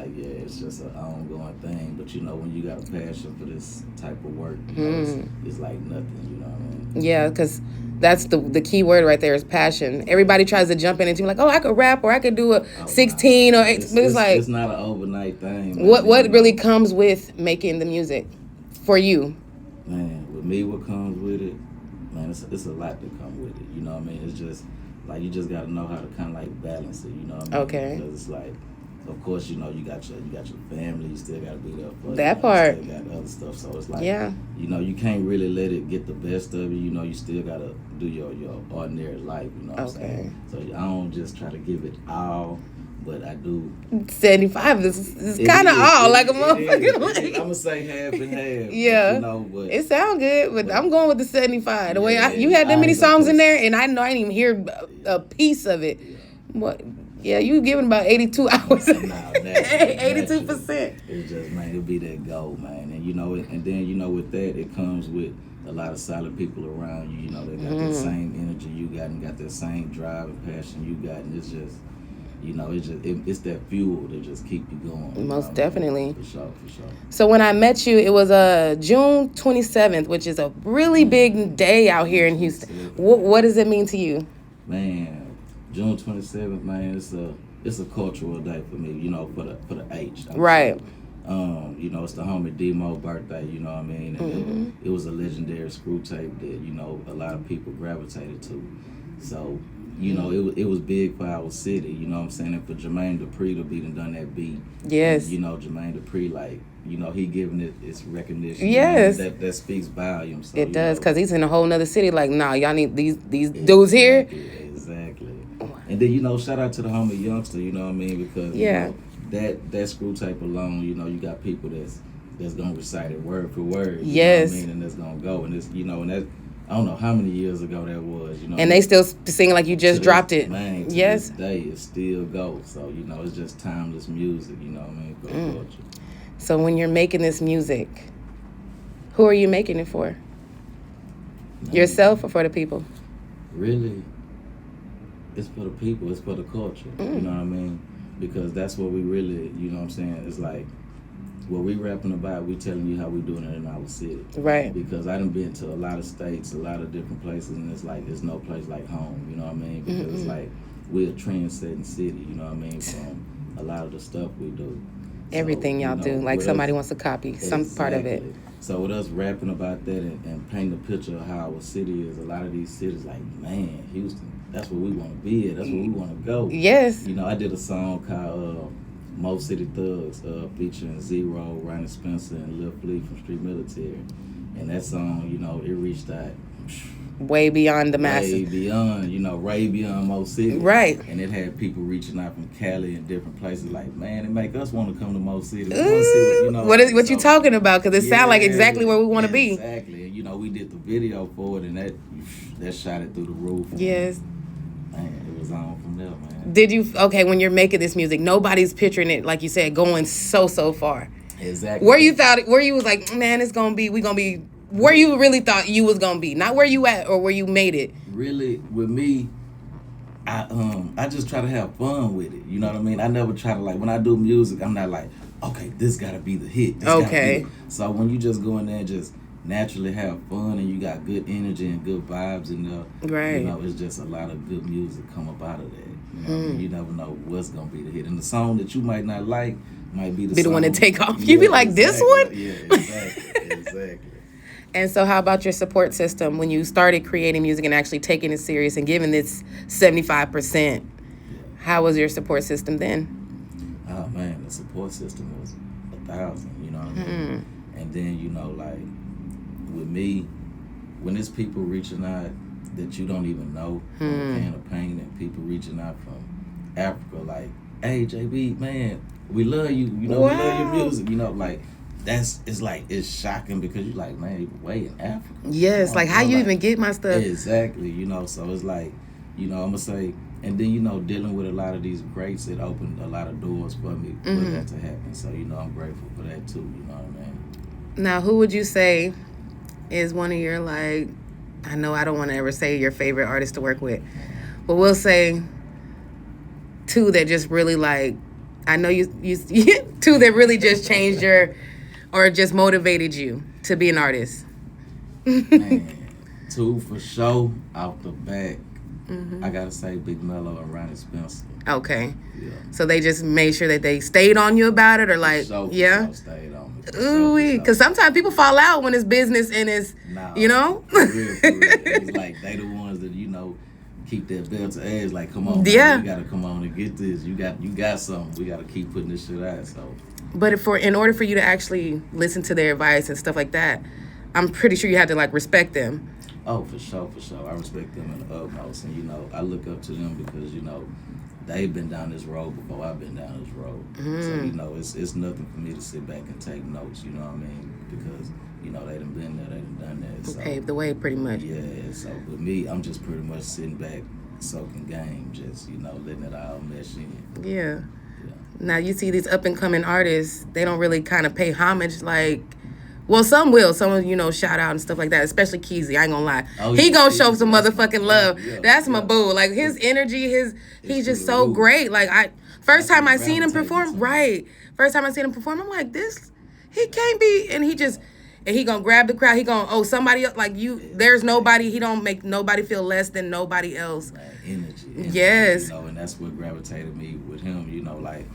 like, yeah, it's just an ongoing thing. But, you know, when you got a passion for this type of work, you know, it's like nothing, you know what I mean? Yeah, because that's the key word right there is passion. Everybody tries to jump in and be like, oh, I could rap or I could do a 16 nah. or 8. But it's like, it's not an overnight thing. Man. What really comes with making the music for you? Man, with me, what comes with it, man, it's a lot that come with it. You know what I mean? It's just like you just got to know how to kind of like balance it. You know what I mean? Okay. Because it's like, of course, you know, you got your family. You still got to be there for that part. You still got other stuff. So it's like, yeah, you know, you can't really let it get the best of you. You know, you still got to do your ordinary life. You know what I'm saying? So I don't just try to give it all. But I do. 75 is kind of all like a motherfucker. I'm gonna say half and half. Yeah, but, you know, but it sounds good, but I'm going with the 75. The way you had that many songs in there, and I know I didn't even hear a piece of it. Yeah. What? Yeah, you giving about 82 hours. 82%. It's just, man, it'll be that goal, man, and you know, and then you know, with that, it comes with a lot of solid people around you. You know, they got that same energy you got, and got that same drive and passion you got, and it's just. You know, it's that fuel that just keep you going. Most definitely. For sure. So when I met you, it was June 27th, which is a really big day out here in Houston. What does it mean to you? Man, June 27th, man, it's a cultural day for me. You know, for the H. Right. You know, it's the homie Demo birthday. You know what I mean? And it was a legendary screw tape that you know a lot of people gravitated to. So. You know, it was big for our city, you know what I'm saying? And for Jermaine Dupri to be done that beat. Yes. And, you know, Jermaine Dupri, like, you know, he giving it its recognition. Yes. You know, that speaks volumes. So, it does, because he's in a whole nother city. Like, nah, y'all need these dudes here. Exactly. And then, you know, shout out to the homie Youngster, you know what I mean? Because, you know, that screw tape alone, you know, you got people that's going to recite it word for word. Yes. You know what I mean? And that's going to go. And it's, you know, and that. I don't know how many years ago that was, you know. And they still sing like you just dropped it. Man, to this day, it still goes. So, you know, it's just timeless music, you know what I mean? Culture. So when you're making this music, who are you making it for? Yourself or for the people? Really, it's for the people. It's for the culture. You know what I mean? Because that's what we really, you know what I'm saying? It's like, what we rapping about, we telling you how we doing it in our city. Right. Because I done been to a lot of states, a lot of different places, and it's like, there's no place like home, you know what I mean? Because it's like, we're a trend-setting city, you know what I mean, from a lot of the stuff we do. Everything y'all do, like somebody wants to copy some part of it. So with us rapping about that and painting a picture of how our city is, a lot of these cities like, man, Houston, that's where we want to be at, that's where we want to go. Yes. You know, I did a song called Mo City Thugs, featuring Zero, Ronnie Spencer, and Lil Fleet from Street Military. And that song, you know, it reached out way beyond the masses. Way beyond, you know, way beyond Mo City. Right. And it had people reaching out from Cali and different places like, man, it make us want to come to Mo City. You know, what you talking about? Because it sounds like exactly where we want to be. Exactly. And, you know, we did the video for it, and that shot it through the roof. Yes. Man, it was on from there, man. Did you, when you're making this music, nobody's picturing it, like you said, going so far. Exactly. Where you was like, man, we gonna be, where you really thought you was gonna be, not where you at or where you made it. Really, with me, I just try to have fun with it. You know what I mean? I never try to, like, when I do music, I'm not like, okay, this gotta be the hit. Okay. So when you just go in there and just naturally have fun and you got good energy and good vibes in there, right. You know, it's just a lot of good music come up out of that. You know what I mean? You never know what's gonna be the hit. And the song that you might not like might be the one that take off. You be like, this one? Yeah, exactly. And so how about your support system when you started creating music and actually taking it serious and giving this 75%? How was your support system then? Oh, man, the support system was 1,000, you know what I mean? And then, you know, like, with me, when there's people reaching out that you don't even know from a can of paint, and people reaching out from Africa, like, hey, JB, man, we love you, you know, we love your music, you know, like, it's shocking because you're like, man, you way in Africa. Yes, like, how you even get my stuff? Exactly, you know, so it's like, you know, I'm going to say, and then, you know, dealing with a lot of these greats, it opened a lot of doors for me for that to happen. So, you know, I'm grateful for that too, you know what I mean? Now, who would you say is one of your, like, I know I don't want to ever say your favorite artist to work with, but we'll say two that just really, like, I know you two that really just changed or just motivated you to be an artist. Man, two for sure off the back. I gotta say Big Mello and Ronnie Spencer. Okay. Yeah. So they just made sure that they stayed on you about it, or like, For yeah. sure stayed on me. Ooh, because sometimes people fall out when it's business and it's, you know. For real. It's like they the ones that keep that belt to edge. Like, come on, yeah, man, you gotta come on and get this. You got something. We gotta keep putting this shit out. So. But in order for you to actually listen to their advice and stuff like that, I'm pretty sure you had to like respect them. Oh, for sure. I respect them in the utmost, and I look up to them because they've been down this road before I've been down this road. So it's nothing for me to sit back and take notes. You know what I mean? Because they done been there, they done done that. So, paved the way, pretty much. Yeah. So with me, I'm just pretty much sitting back, soaking game, just letting it all mesh in. Yeah. Now you see these up and coming artists, they don't really kind of pay homage like. Well, some will. Some shout out and stuff like that, especially Keezy. I ain't gonna lie. He gonna show some motherfucking love. That's my boo. Like, his energy, he's just so great. Like, first time I seen him perform, I'm like, this, he can't be. And he gonna grab the crowd. He gonna, somebody else, like you, there's nobody. He don't make nobody feel less than nobody else. Energy. Yes. And that's what gravitated me with him. Like,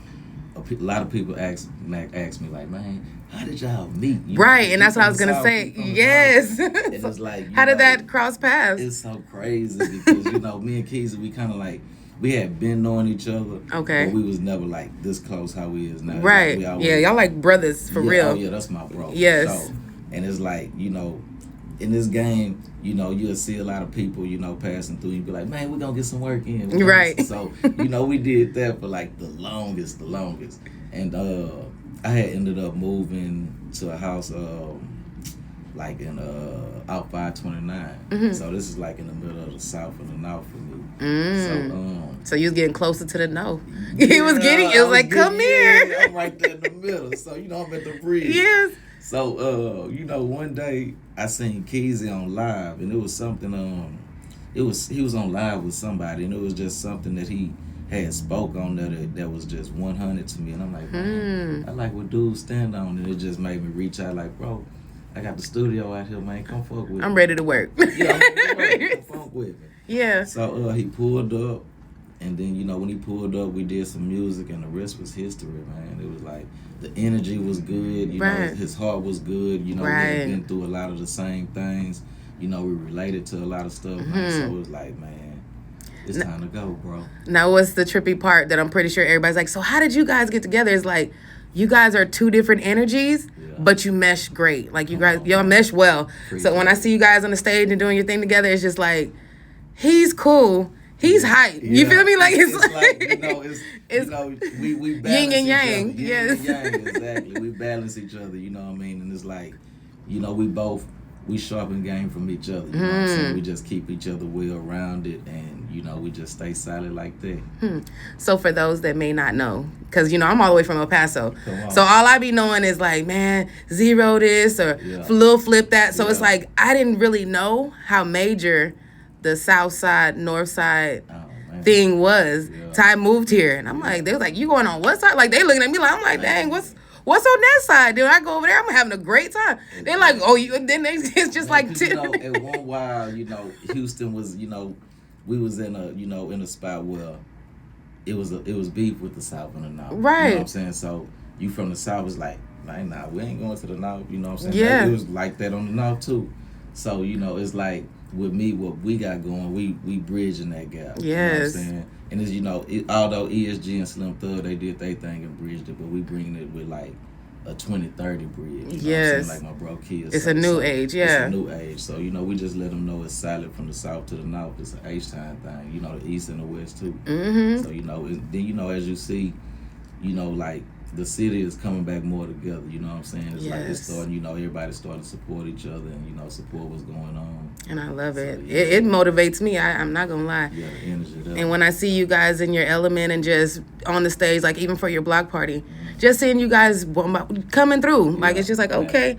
a lot of people ask me, like, man, how did y'all meet? Right, and that's what I was going to say. Yes. And it's like, how did that cross paths? It's so crazy because, me and Keezy, we kind of like, we had been knowing each other. Okay. But we was never like this close how we is now. Right. Y'all like brothers for real. Oh, yeah, that's my bro. Yes. So, and it's like, in this game, you'll see a lot of people, passing through. You be like, man, we're going to get some work in. Right. So, we did that for like the longest. And I had ended up moving to a house like in out 529. So this is like in the middle of the south and the north for me. So you was getting closer to the no. It was like, come here. I'm right there in the middle. So I'm at the bridge. Yes. So one day I seen Keezy on live, and it was something he was on live with somebody, and it was just something that he had spoke on that was just 100 to me, and I'm like, man, I like what dudes stand on, and it just made me reach out like, bro, I got the studio out here, man, come fuck with me. I'm ready to work. Yeah, come fuck with me. Yeah. So he pulled up, and then when he pulled up, we did some music, and the rest was history, man. It was like the energy was good, his heart was good, we had been through a lot of the same things, we related to a lot of stuff, man. So it was like, man, it's time to go, bro. Now, what's the trippy part that I'm pretty sure everybody's like, so how did you guys get together? It's like, you guys are two different energies, but you mesh great. Like, y'all mesh well. So when I see you guys on the stage and doing your thing together, it's just like, he's cool. He's hype. You feel me? Like, it's we balance yin and yang. Yin Yes. and yang, exactly. We balance each other, you know what I mean? And it's like, we sharpen game from each other. You know what I'm saying? We just keep each other well rounded, and we just stay solid like that. So for those that may not know, because I'm all the way from El Paso, so all I be knowing is like, man, zero this or little flip that. So it's like I didn't really know how major the South Side, North Side thing was. Ty moved here, and I'm like, they was like, you going on what side? Like they looking at me like, I'm like, dang, what's on that side? Dude, I go over there, I'm having a great time. They're like, oh, you, and then it's just like, at one while, Houston was, we was in a spot where it was beef with the South and the North. Right. You know what I'm saying? So you from the South was like, man, nah, we ain't going to the North. You know what I'm saying? Yeah. It was like that on the North too. So it's like with me, what we got going, we bridging that gap. Yes. You know what I'm saying? And it's, although ESG and Slim Thug, they did their thing and bridged it, but we bringing it with like a 2030 bridge. You know what I'm saying? Like my bro Kids. It's a new age, yeah. It's a new age. So, we just let them know it's solid from the South to the North. It's an H-time thing. The East and the West too. So, then, as you see, like the city is coming back more together. You know what I'm saying? It's like it's starting, everybody's starting to support each other and, support what's going on. And I love it. Yeah. It motivates me. I'm not going to lie. Yeah, the energy there. And when I see you guys in your element and just on the stage, like even for your block party, just seeing you guys coming through, like it's just like, okay,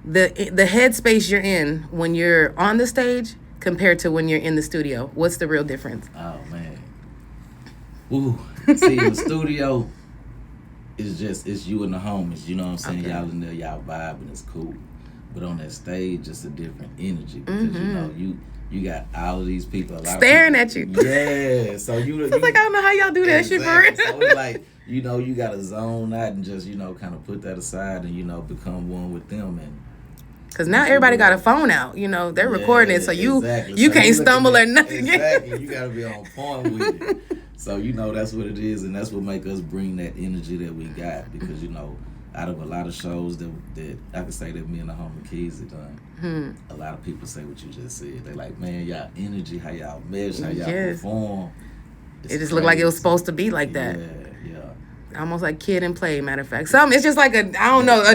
the headspace you're in when you're on the stage compared to when you're in the studio, what's the real difference? Oh, man. Ooh. See, in the studio, it's you and the homies, you know what I'm saying? Okay. Y'all in there, y'all vibing, it's cool. But on that stage, it's a different energy because you know you got all of these people, staring at you. Yeah, so it's like I don't know how y'all do that shit for real. So it's like you got to zone out and just kind of put that aside and become one with them and. Because now everybody got a phone out, they're recording it, so you can't stumble or nothing. Exactly, you got to be on point with it. So that's what it is, and that's what make us bring that energy that we got. Because out of a lot of shows that I can say that me and the homie Keys have done, a lot of people say what you just said. They like, man, y'all energy, how y'all mesh, how y'all perform. It just looked like it was supposed to be like that. Yeah. Almost like Kid and Play, matter of fact. It's just like a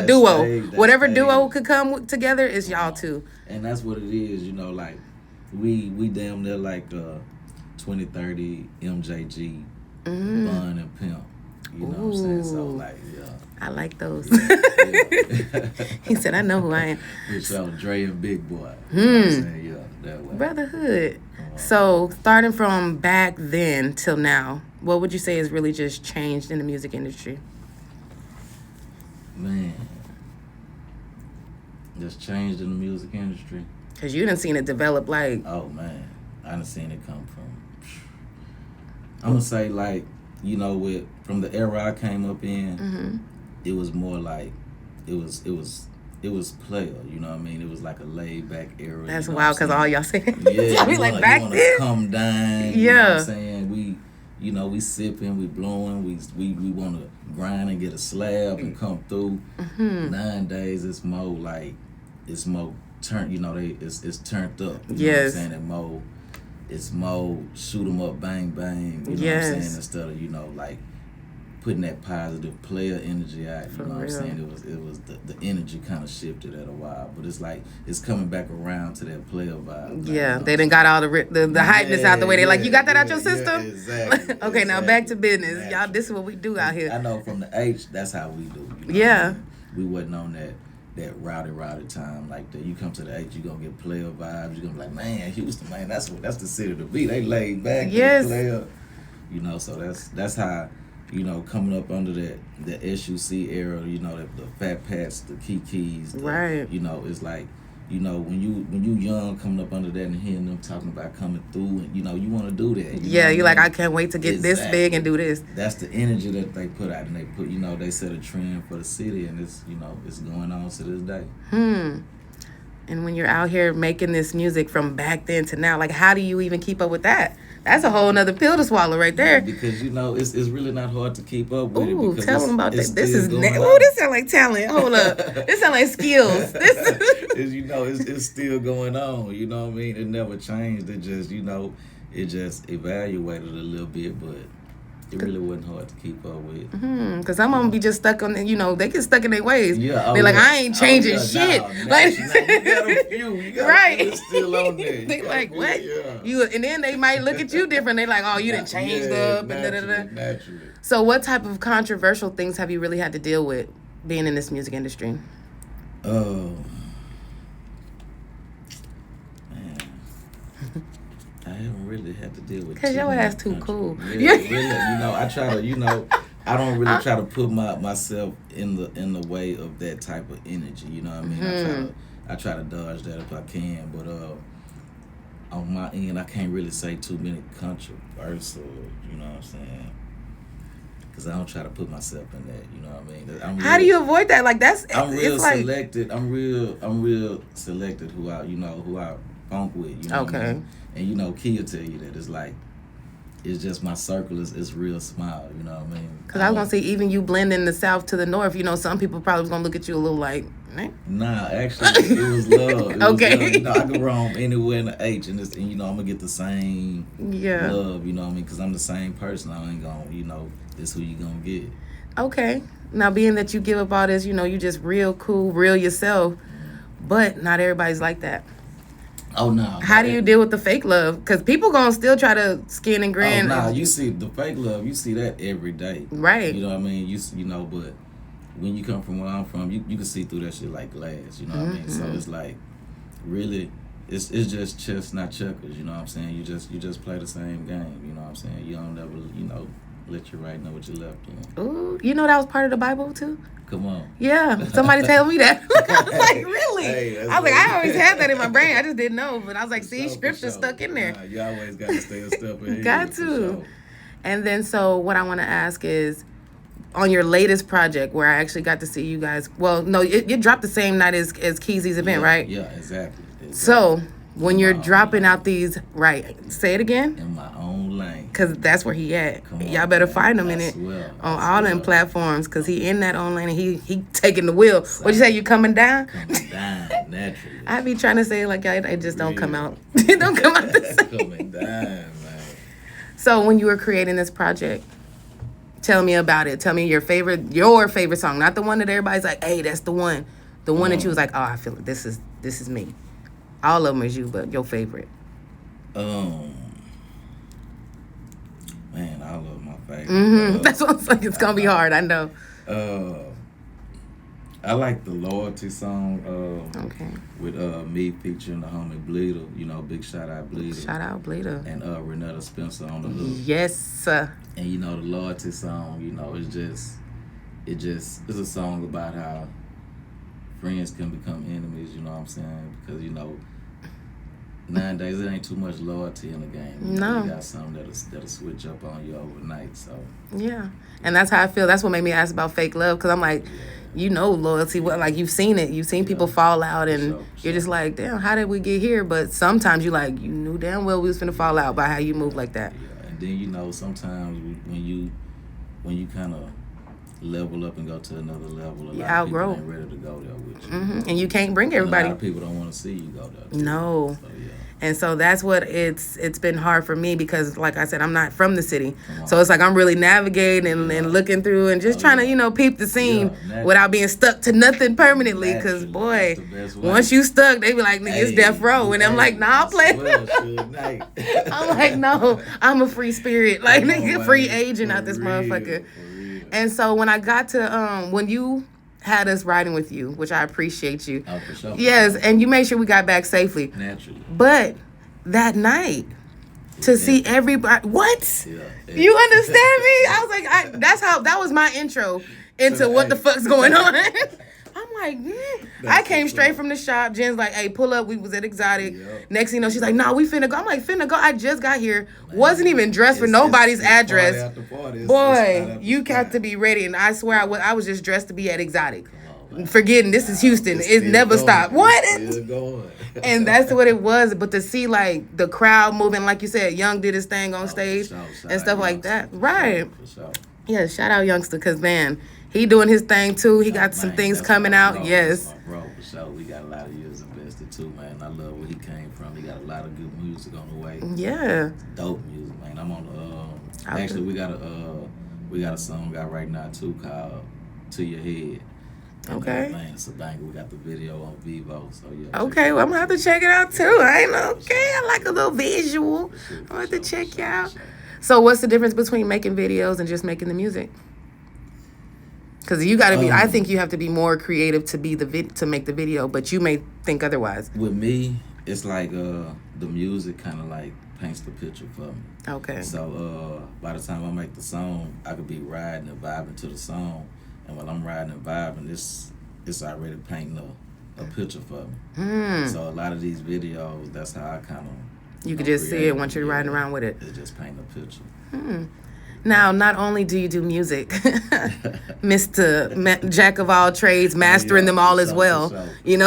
duo. Whatever duo could come together is y'all two. And that's what it is, like we damn near like 2030 MJG, Bun and Pimp. You know what I'm saying? So like, yeah. I like those. He said, I know who I am. Which Dre and Big Boy. You know what I'm saying? Yeah, that way. Brotherhood. So starting from back then till now, what would you say has really just changed in the music industry? Man, just changed in the music industry. Because you done seen it develop like... Oh, man. I done seen it come from... I'm going to say like, from the era I came up in, it was more like, it was player, you know what I mean? It was like a laid back era. That's wild because all y'all say, yeah, y'all be like back then. Come down, you know what I'm saying? We sipping, we blowing, we want to grind and get a slab and come through. Nowadays it's more turned, it's turned up. You know what I'm saying? And it's more shoot 'em up, bang bang. You know what I'm saying? Instead of like putting that positive player energy out. You know what I'm saying? It was the energy kind of shifted at a while, but it's like it's coming back around to that player vibe. Yeah, they done got all the hypeness out the way. They like, you got that out your system? Yeah, exactly. Okay, now back to business. Y'all, this is what we do out here. I know from the H, that's how we do. We wasn't on that rowdy time like that. You come to the H, you gonna get player vibes. You gonna be like, man, Houston, man, that's the city to be. They laid back. Yes. Player. So that's how. Coming up under the SUC era, the Fat Pats, the Kikis, right? It's like, when you young coming up under that and hearing them talking about coming through, and you want to do that. You're like, I can't wait to get this big and do this. That's the energy that they put out, and they put, they set a trend for the city, and it's, it's going on to this day. And when you're out here making this music from back then to now, like, how do you even keep up with that? That's a whole nother pill to swallow right there. Because, it's really not hard to keep up with it. Ooh, tell them about that. This sound like talent. Hold up. This sound like skills. It's still going on. You know what I mean? It never changed. It just, it just evaluated a little bit, but it really wasn't hard to keep up with. Because some of them be just stuck on, they get stuck in their ways. Yeah, they're like, I ain't changing shit. Like, you got a few. You got right. a few still on there. They like, what? Yeah. And then they might look at you different. They like, oh, you didn't change up. Naturally. So what type of controversial things have you really had to deal with being in this music industry? Oh, man. I haven't really had to deal with. Because your ass too cool. Yeah, really. I try to. I don't really try to put myself in the way of that type of energy. You know what I mean? I try to dodge that if I can. But on my end, I can't really say too many controversial. You know what I'm saying? Because I don't try to put myself in that. You know what I mean? How do you avoid that? Like I'm real selected. I'm real selected who I funk with. You know what I mean? And Key will tell you that it's like, it's just my circle is real small, you know what I mean? Because I was going to say, even you blending the South to the North, some people probably was going to look at you a little like, eh? Nah, actually, it was love. Okay. I can roam anywhere in the H, and I'm going to get the same love, you know what I mean? Because I'm the same person. I ain't going to, this who you going to get. Okay. Now, being that you give up all this, you just real cool, real yourself, but not everybody's like that. Oh, no. How do you deal with the fake love? Because people going to still try to skin and grin. Oh, nah, you see the fake love, you see that every day. Right. You know what I mean? But when you come from where I'm from, you can see through that shit like glass, you know what I mean? So it's like, really, it's just chess, not checkers, you know what I'm saying? You just play the same game, you know what I'm saying? You don't ever, let you right know what you left on. Ooh, you know that was part of the Bible too? Come on. Yeah, somebody tell me that. I was like, really? Hey, I was like, I always had that in my brain. I just didn't know. But I was like, see, scripture stuck in there. Nah, you always got to stay a step ahead. Got to. Sure. And then, so what I want to ask is, on your latest project, where I actually got to see you guys. Well, no, it dropped the same night as Keezy's event, right? Yeah, exactly. So when you're dropping out these, right? Say it again. In my own lane. Cause that's where he at. Y'all better find him in it on all them platforms. Cause he in that own lane and he taking the wheel. What you say? You coming down? Coming down naturally. I be trying to say like it just don't come out. It don't come out the same. Coming down, man. So when you were creating this project, tell me about it. Tell me your favorite song, not the one that everybody's like, hey, that's the one. The one that you was like, oh, I feel like this is me. All of them is you, but your favorite. Man, I love my favorite. Mm-hmm. That's what I'm saying. It's gonna be hard. I know. I like the Loyalty song. Okay. With me featuring the homie Bleeder. You know, big shout out Bleeder. Shout out Bleeder. And Renetta Spencer on the hook. Yes, sir. And you know the Loyalty song. You know, it's a song about how friends can become enemies. You know what I'm saying? Because you know. Nowadays, it ain't too much loyalty in the game. No. You got something that'll switch up on you overnight. So yeah, and that's how I feel. That's what made me ask about fake love, because I'm like, you know, loyalty. What, like you've seen it. You've seen people fall out, and you're just like, damn, how did we get here? But sometimes you knew damn well we was finna fall out by how you move like that. Yeah, and then you know sometimes when you kind of level up and go to another level, a lot of people ain't ready to go there with you. Mm-hmm. And you can't bring everybody. A lot of people don't want to see you go there. No. So, yeah. And so that's what it's been hard for me, because like I said, I'm not from the city. So it's like I'm really navigating and looking through and just trying to, peep the scene without being stuck to nothing permanently. Because, boy, once you stuck, they be like, nigga, it's death row. And I'm like, nah, I'll play. I'm like, no, I'm a free spirit. Like, nigga, free agent out this motherfucker. And so when I got to, when you had us riding with you, which I appreciate you. Oh, for sure. Yes, and you made sure we got back safely. Naturally. But that night, to see everybody, what? Yeah. You understand me? I was like, that was my intro into what the fuck's going on. I'm like, I came straight from the shop. Jen's like, hey, pull up. We was at Exotic. Yep. Next thing you know, she's like, nah, we finna go. I'm like, finna go. I just got here. Man, wasn't even dressed for nobody's address. Boy, you got to be ready. And I swear I was just dressed to be at Exotic. Forgetting this is Houston. It never stopped. What? And that's what it was. But to see like the crowd moving, like you said, Young did his thing on stage and stuff like that. Right. Yeah, shout out Youngster, because man, he doing his thing too. He got some things coming out. Yes. Bro, for sure. We got a lot of years invested too, man. I love where he came from. He got a lot of good music on the way. Yeah. Dope music, man. I'm on actually we got a song out right now too called To Your Head. And okay. Man, it's a banger. We got the video on Vivo, so yeah. Okay, well I'm gonna have to check it out too. I like a little visual. I'll have to check you out. So what's the difference between making videos and just making the music? Because you got to be, I think you have to be more creative to make the video, but you may think otherwise. With me, it's like the music kind of like paints the picture for me. Okay. So by the time I make the song, I could be riding and vibing to the song, and when I'm riding and vibing, it's already painting a picture for me. So a lot of these videos, that's how I kind of you could just see it once you're riding around with it. It just painting a picture. Now, not only do you do music, Mr. Jack of all trades, mastering them all as well.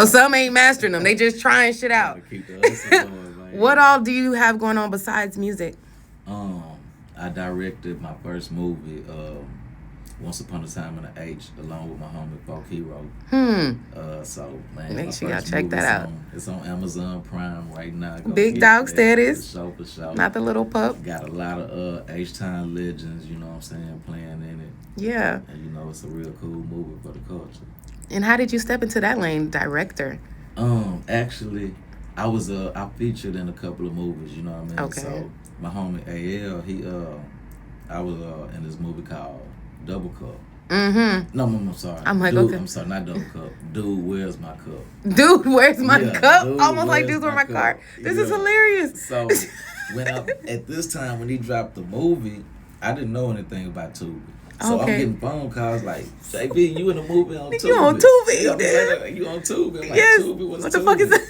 Some ain't mastering them. They just trying shit out. What all do you have going on besides music? I directed my first movie, Once Upon a Time in the H, along with my homie Folk Hero. So, man, make sure y'all check that out. It's on Amazon Prime right now. Big dog status. For sure. Not the little pup. Got a lot of H-Time legends, you know what I'm saying, playing in it. Yeah. And, it's a real cool movie for the culture. And how did you step into that lane, director? Actually, I featured in a couple of movies, you know what I mean? Okay. So, my homie AL, I was in this movie called Double Cup. No, I'm sorry. I'm like, Dude, okay. I'm sorry, not Double Cup. Dude, Where's My Cup? Dude, Where's My Cup? Dude, Almost like Dude's Where's My Car. This is hilarious. So, at this time, when he dropped the movie, I didn't know anything about Tubi. So Okay. I'm getting phone calls like, JB, you in a movie on Tubi. You on Tubi, You on Tubi. I'm like, Yes. Tubi, what's What the Tubi? fuck is that?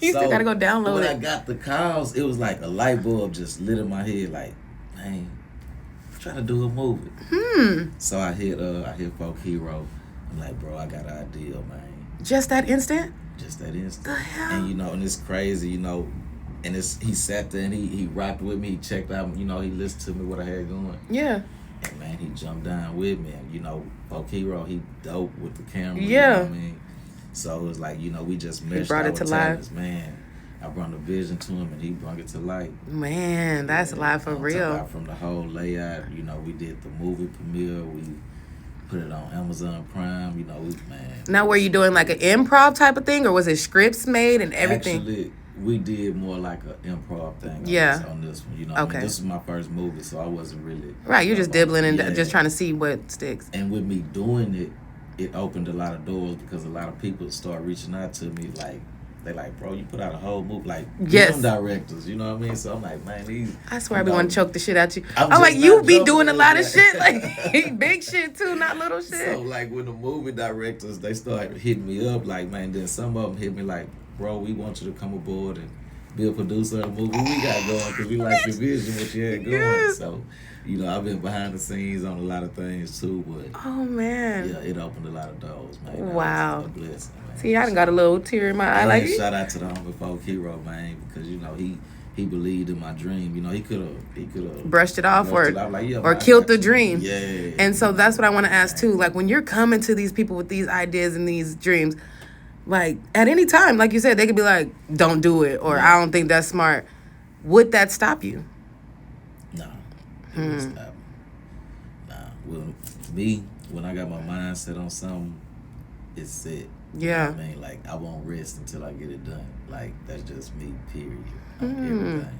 You So, still gotta go download when it. I got the calls, it was like a light bulb just lit in my head. Like, man, I'm trying to do a movie. So I hit Folk Hero. I'm like, bro, I got an idea, man. Just that instant? Just that instant. The hell? And and it's crazy, and he sat there and he rocked with me. He checked out, he listened to me what I had going. Yeah. And man, he jumped down with me. And Folk Hero, he dope with the camera. Yeah. You know what I mean? So it was like, we just meshed brought it our to talents, man. I brought the vision to him and he brought it to life. Man, that's live for I'm talking real. about from the whole layout, we did the movie premiere, we put it on Amazon Prime, man. Now, were you doing like an improv type of thing, or was it scripts made and everything? Actually, we did more like an improv thing on this one. Okay. This was my first movie, so I wasn't really... Right, you're just dibbling and just trying to see what sticks. And with me doing it, it opened a lot of doors because a lot of people start reaching out to me like, they like, bro, you put out a whole movie, like, Yes. film directors, you know what I mean? So I'm like, man, these... I swear I be want to choke the shit out you. I'm I'm like, just you not be joking doing a with lot of that. shit, like big shit too, not little shit. So like when the movie directors, they started hitting me up, like, man, then some of them hit me like, bro, we want you to come aboard and be a producer of the movie we got going because we like your vision, what you had going. Yes. So, I've been behind the scenes on a lot of things too, but Oh man. yeah, it opened a lot of doors, man. That Wow. was a blessing, man. See, I done got a little tear in my eye, like shout out to the homie Folk Hero, man, because he believed in my dream. He could have brushed it off or like, killed the dream. Yeah. And so that's what I want to ask too. Like when you're coming to these people with these ideas and these dreams, like at any time, like you said, they could be like, "Don't do it," or "I don't think that's smart." Would that stop you? No, it wouldn't stop me. Nah, well, me, when I got my mind set on something, it's set. Yeah. You know what I mean, like I won't rest until I get it done. Like that's just me. Period. On everything.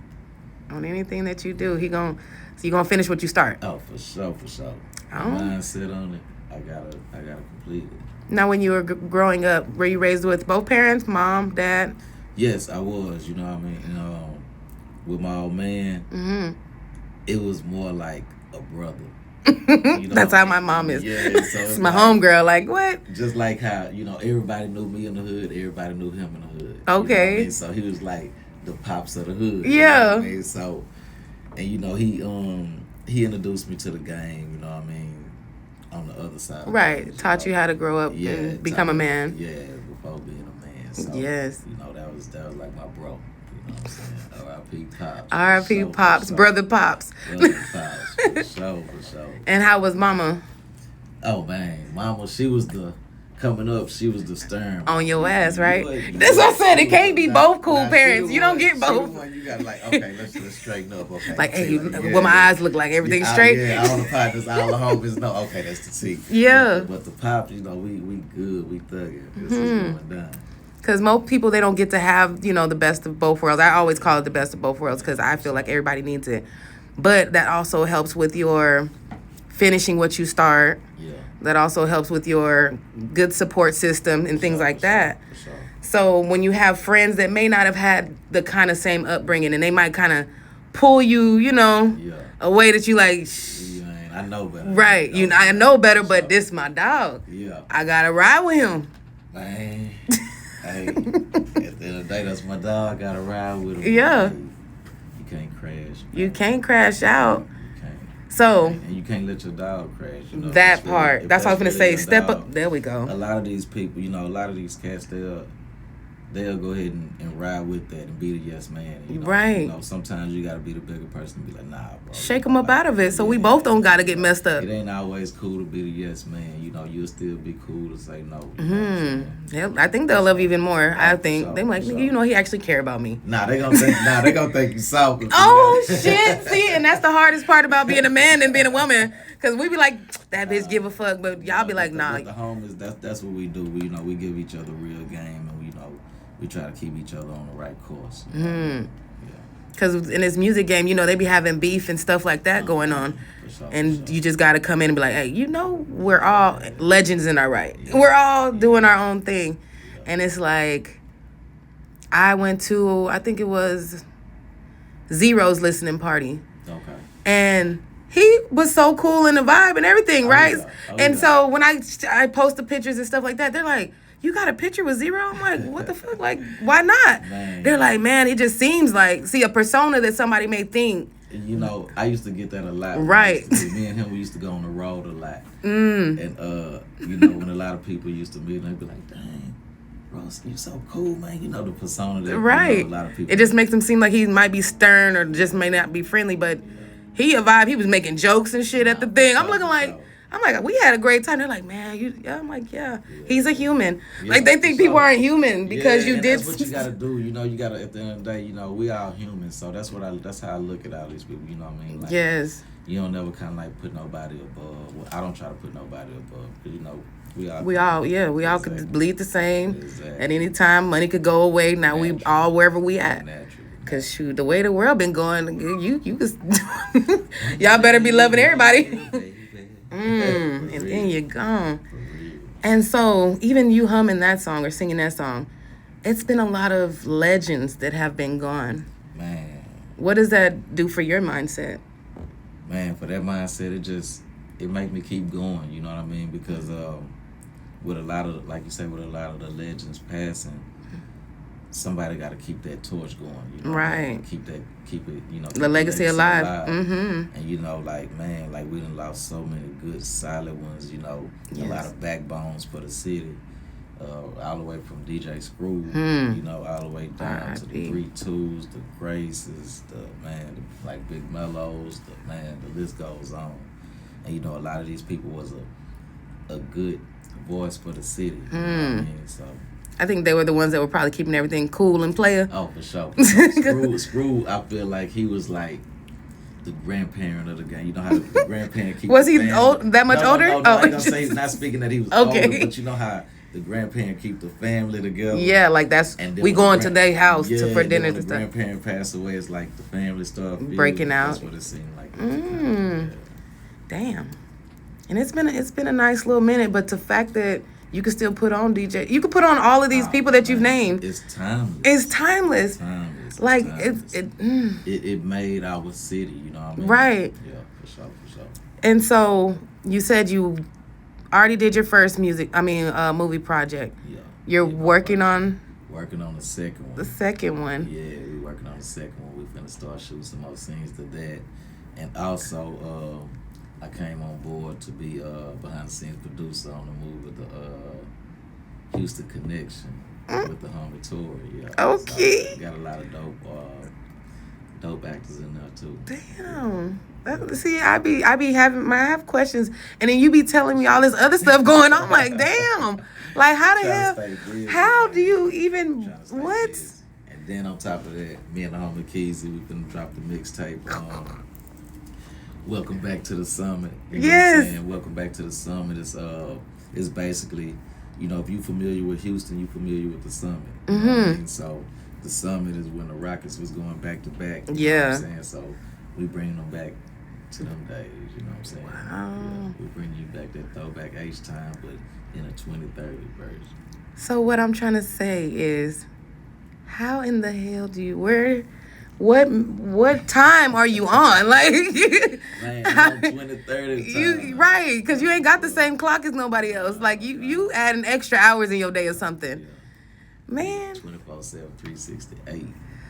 On anything that you do, you gonna finish what you start. Oh, for sure. Oh. My mind set on it. I gotta complete it. Now, when you were growing up, were you raised with both parents, mom, dad? Yes, I was. You know what I mean? With my old man, it was more like a brother. That's how my mom is. Yeah, so it's my homegirl. Like what? Just like how everybody knew me in the hood, everybody knew him in the hood. Okay. You know what I mean? So he was like the pops of the hood. Yeah. You know what I mean? So, and he introduced me to the game. You know what I mean? On the other side. Right. Taught you how to grow up and become a man. Yeah, before being a man. So, yes. That was like my bro. You know what I'm saying? R.I.P. Pops. R.I.P. Pops, brother Pops. Brother Pops, for sure. And how was mama? Oh man, mama, she was the stern. On your ass, right? You That's what I said. It can't be both cool now, parents. You don't get both. You got like, okay, let's straighten up. Okay. Like, hey, yeah, what my eyes look like, everything straight. Yeah, all the partners, all the homies know. Okay, that's the T. Yeah. But the Pops, we good, we thugging. This is going down. Because most people, they don't get to have, the best of both worlds. I always call it the best of both worlds because I feel like everybody needs it. But that also helps with your finishing what you start. Yeah. That also helps with your good support system and things like that. For sure. So when you have friends that may not have had the kind of same upbringing and they might kind of pull you, a way that you like, I know better. Right. I know better, but this my dog. Yeah. I got to ride with him. Man. Hey, at the end of the day, that's my dog. Gotta ride with him. Yeah. You can't crash. Man. You can't crash out. You can't. So. And you can't let your dog crash. That part. That's what I was going to say. Step dog, up. There we go. A lot of these people, a lot of these cats, they'll go ahead and ride with that and be the yes man. Right. Sometimes you gotta be the bigger person and be like, nah, bro. Shake them up out of it so we both don't gotta get messed up. It ain't always cool to be the yes man. You'll still be cool to say no. Yeah, I think they'll love you even more. I think sure, they're like, nigga, he actually care about me. Nah, they gonna think you soft. Oh shit! See, and that's the hardest part about being a man and being a woman, because we be like, that bitch give a fuck, but y'all be like, nah. With the homies, that's what we do. We give each other real game, and we try to keep each other on the right course. Because in this music game, they be having beef and stuff like that going on. And you just got to come in and be like, hey, we're all legends in our right. Yeah. We're all doing our own thing. Yeah. And it's like, I went to, I think it was Zero's listening party. Okay. And he was so cool in the vibe and everything, right? Yeah. And so when I post the pictures and stuff like that, they're like, you got a picture with Zero? I'm like, what the fuck? Like, why not? Man. They're like, man, it just seems like, see, a persona that somebody may think. You know, I used to get that a lot. Right. Me and him, we used to go on the road a lot. And, you know, when a lot of people used to meet, they'd be like, dang, Ross, you so cool, man. You know, the persona that right. You know, a lot of people. It just makes him seem like he might be stern or just may not be friendly, but he a vibe. He was making jokes and shit at the thing. I'm looking like, we had a great time. They're like, man, I'm like, yeah, he's a human. Yeah, like, they think people aren't human because you did. That's what you gotta do. You know, you gotta, at the end of the day, you know, we all humans. So that's how I look at all these people. You know what I mean? Like, yes. You don't never kind of like put nobody above. Well, I don't try to put nobody above because, you know, we all exactly. Could bleed the same. Exactly. At any time, money could go away. Now natural. We all wherever we at. Cause shoot, the way the world been going, you was y'all better be loving everybody. And then you're gone. And so even you humming that song or singing that song, it's been a lot of legends that have been gone. Man, what does that do for your mindset? Man, for that mindset, it make me keep going. You know what I mean? Because with a lot of, like you say, with a lot of the legends passing, somebody got to keep that torch going, you know, right? Keep it, you know, the legacy alive. Mm-hmm. And you know, like, man, like we done lost so many good, solid ones. You know, yes. A lot of backbones for the city, all the way from DJ Screw, you know, all the way down to the 3-2s, the Graces, like Big Mellows, the list goes on. And you know, a lot of these people was a good voice for the city. You know what I mean? So. I think they were the ones that were probably keeping everything cool and player. Oh, for sure. Screw, I feel like he was like the grandparent of the game. You know how the grandparent keep. Was he old, that much older? No, I ain't gonna say, not speaking that he was older, but you know how the grandparent keep the family together. Yeah, like that's, we going to their house for dinner and stuff. When the grandparent passed away, it's like the family stuff. Breaking out. That's what it seemed like. Damn. And it's been a nice little minute, but the fact that you can still put on DJ. You can put on all of these people that you've named. It's timeless. It's timeless. Like it made our city. You know what I mean? Right. Yeah, for sure. And so you said you already did your first movie project. Yeah. You're working on the second one. The second one. Yeah, we're working on the second one. We're finna start shooting some more scenes to that, and also. I came on board to be behind the scenes producer on the movie, the Houston Connection with the homie Tory. Yeah. Okay. So got a lot of dope actors in there too. Damn. See, I have questions, and then you be telling me all this other stuff going on. I'm like, damn. Like, how the hell? How do you even what? And then on top of that, me and the homie Keezy, we finna drop the mixtape. Welcome back to the summit. You know what I'm saying? Welcome back to the summit. It's basically, you know, if you're familiar with Houston, you're familiar with the summit. You know what I mean? So the summit is when the Rockets was going back to back. You know what I'm saying? So we bring them back to them days. You know what I'm saying? Wow. Yeah, we bring you back that throwback H time, but in a 2030 version. So what I'm trying to say is, how in the hell do you What time are you on? Like, man, I'm 20-30 time. Right, because you ain't got the same clock as nobody else. Like, you adding extra hours in your day or something. Yeah. Man. 24/7, 368.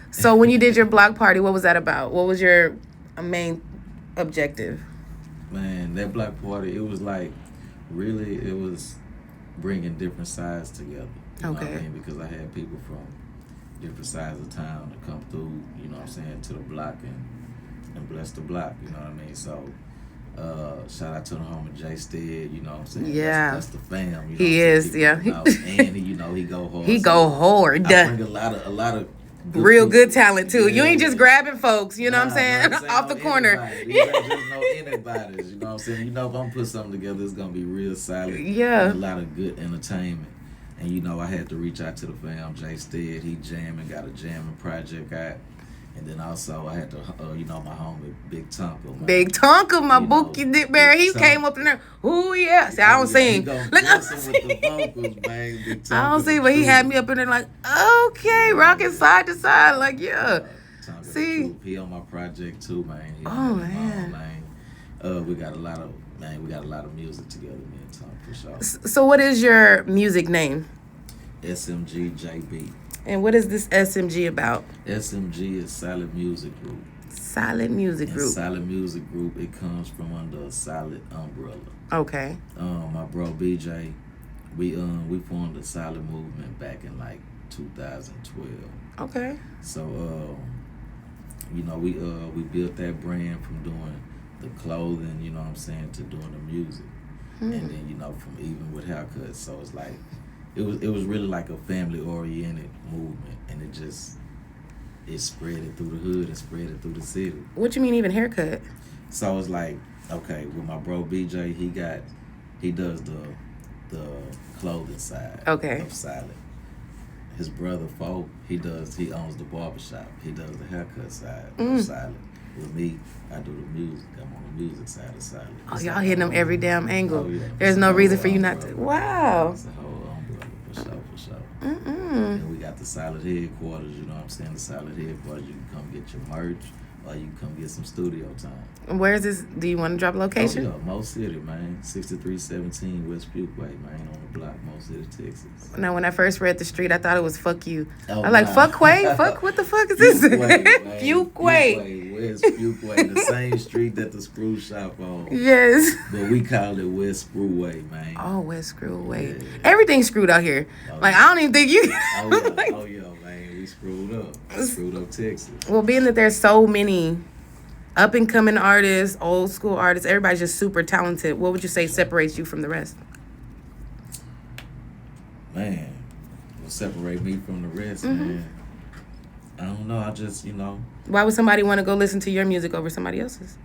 So when you did your block party, what was that about? What was your main objective? Man, that block party, it was like, really, it was bringing different sides together. You know what I mean? Because I had people from different sides of town to come through, you know what I'm saying, to the block and bless the block, you know what I mean? So, shout out to the homie Jay Stead, you know what I'm saying? Yeah. That's the fam. You know he is, yeah. And he go hard. He go hard. I bring a lot of good talent too. Yeah. You ain't just grabbing folks, you know what I'm saying? Off the corner. Anybody. You ain't just know anybody, you know what I'm saying? You know, if I'm put something together, it's gonna be real solid. Yeah. And a lot of good entertainment. And, you know, I had to reach out to the fam, Jay Stead. He jamming, got a jamming project out. And then also I had to, you know, my homie, Big Tonka. Big Tonka, my bookie Dick Barry. He came up in there. Ooh, yeah. See, I don't sing. Look, with the vocals, man. Big Tonka, I don't sing, but he had me up in there like, okay, rocking side to side. Like, yeah. Tonka, see. He on my project too, man. Man. We got a lot of music together, me and Tom, for sure. So what is your music name? SMG JB. And what is this SMG about? SMG is Silent Music Group. Silent Music Group. Silent Music Group, it comes from under a Silent umbrella. Okay. My bro BJ, we formed the Silent movement back in like 2012. Okay. So we built that brand from doing the clothing, you know what I'm saying, to doing the music. And then, from even with haircuts. So it's like it was really like a family oriented movement, and it spread it through the hood and spread it through the city. What you mean even haircut? So it's like, okay, with my bro BJ, he does the clothing side of Silent. His brother Fo, he owns the barbershop. He does the haircut side of Silent. With me, I do the music. I'm on the music side of Silent. Oh, y'all hitting them every damn angle. Oh, yeah. There's no reason for you not to. Wow. It's a whole umbrella, for sure. And we got the Silent headquarters, you know what I'm saying? The Silent headquarters, you can come get your merch, or you can come get some studio time. Where is this? Do you want to drop a location? Oh, yeah, Mo City, man. 6317 West Pukeway, man, on the block, Mo City, Texas. Now, when I first read the street, I thought it was fuck you. Oh, I'm like, fuck Quay? Fuck, what the fuck is this? Pukeway, West Pukeway, the same street that the screw shop on. Yes. But we call it West Screwway, man. Oh, West Screwway. Yeah. Everything's screwed out here. Like, I don't even think you... Oh, yeah, man. We screwed up. Screwed up Texas. Well, being that there's so many up-and-coming artists, old school artists, everybody's just super talented, what would you say separates you from the rest? Man, what separate me from the rest, man? I don't know. I just, Why would somebody want to go listen to your music over somebody else's?